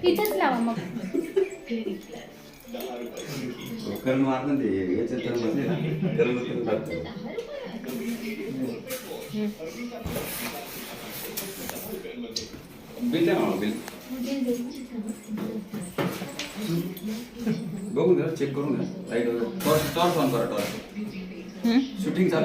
इथंच लावा मग. करण मारणार ते याच्यात तर बसले ना करण होतं लागतं बिल द्या मला बिल बघून घ्या चेक करून घ्या लाईट टॉर्च ऑन करा टॉर्च शूटिंग चालू